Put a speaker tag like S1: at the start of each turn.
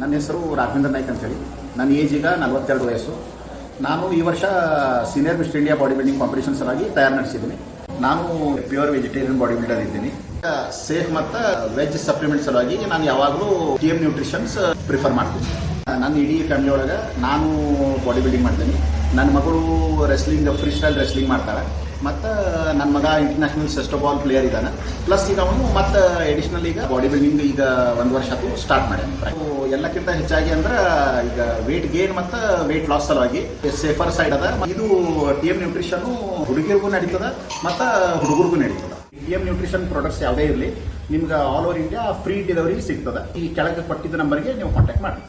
S1: ನನ್ನ ಹೆಸರು ರಾಘವೇಂದ್ರ ನಾಯ್ಕ್ ಅಂತೇಳಿ. ನನ್ನ ಏಜ್ ಈಗ 42 ವಯಸ್ಸು. ನಾನು ಈ ವರ್ಷ senior mister India body building competition ಸಲುವಾಗಿ ತಯಾರು ನಡೆಸಿದ್ದೀನಿ. ನಾನು ಪ್ಯೂರ್ ವೆಜಿಟೇರಿಯನ್ ಬಾಡಿ ಬಿಲ್ಡರ್ ಇದ್ದೀನಿ. ಸೇಫ್ ಮತ್ತು ವೆಜ್ ಸಪ್ಲಿಮೆಂಟ್ ಸಲುವಾಗಿ ನಾನು ಯಾವಾಗಲೂ TM ನ್ಯೂಟ್ರಿಷನ್ಸ್ ಪ್ರಿಫರ್ ಮಾಡ್ತೀನಿ. ನನ್ನ ಇಡೀ ಫ್ಯಾಮಿಲಿ ಒಳಗೆ ನಾನು ಬಾಡಿ ಬಿಲ್ಡಿಂಗ್ ಮಾಡ್ತೀನಿ. ನನ್ನ ಮಗಳು ರೆಸ್ಲಿಂಗ್ ಫ್ರೀ ಸ್ಟೈಲ್ ರೆಸ್ಲಿಂಗ್ ಮಾಡ್ತಾಳೆ ಮತ್ತು ನನ್ನ ಮಗ ಇಂಟರ್ನ್ಯಾಷನಲ್ ಸೆಸ್ಟೋಬಾಲ್ ಪ್ಲೇಯರ್ ಇದ್ದಾನೆ. ಪ್ಲಸ್ ಈಗ ಅವನು ಮತ್ತು ಎಡಿಷನಲ್ ಈಗ ಬಾಡಿ ಬಿಲ್ಡಿಂಗ್ ಈಗ 1 ವರ್ಷ ಆಯ್ತು ಸ್ಟಾರ್ಟ್ ಮಾಡ್ಯಾನ. ಎಲ್ಲಕ್ಕಿಂತ ಹೆಚ್ಚಾಗಿ ಅಂದ್ರೆ ಈಗ ವೇಟ್ ಗೇನ್ ಮತ್ತು ವೇಟ್ ಲಾಸ್ ಸಲುವಾಗಿ ಸೇಫರ್ ಸೈಡ್ ಅದ. ಇದು TM ನ್ಯೂಟ್ರಿಷನ್ ಹುಡುಗಿರಿಗೂ ನಡೀತದ ಮತ್ತು ಹುಡುಗರಿಗೂ ನಡೀತದ. TM ನ್ಯೂಟ್ರಿಷನ್ ಪ್ರಾಡಕ್ಟ್ಸ್ ಯಾವುದೇ ಇರಲಿ ನಿಮ್ಗೆ all over India free delivery ಸಿಗ್ತದೆ. ಈ ಕೆಳಗೆ ಕೊಟ್ಟಿದ್ದ ನಂಬರ್ಗೆ ನೀವು ಕಾಂಟ್ಯಾಕ್ಟ್ ಮಾಡಿ.